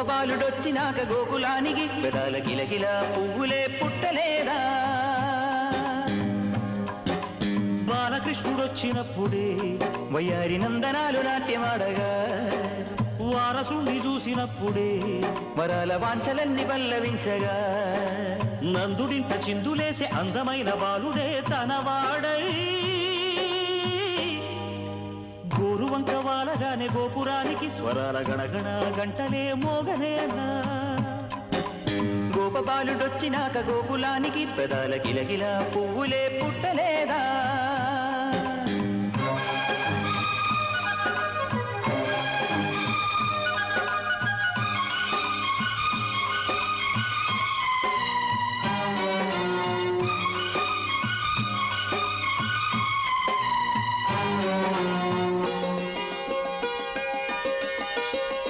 గోపబాలుడొచ్చినాక గోకులానికి పెదాల గిలగిల పువ్వులే పుట్టలేదా బాలకృష్ణుడొచ్చినప్పుడే వయ్యారి నందనాలు నాట్యమాడగా వారసుని చూసినప్పుడే వరాల వాంఛలన్నీ పల్లవించగా నందుడింట చిందులేసే అందమైన బాలుడే తనవాడై గోరువంక వాలగానే గోపురానికి స్వరాల గణగణ గంటలే మోగనేనా గోపబాలుడొచ్చినాక గోకులానికి పెదాల గిలగిల పువ్వులే పుట్టలేదా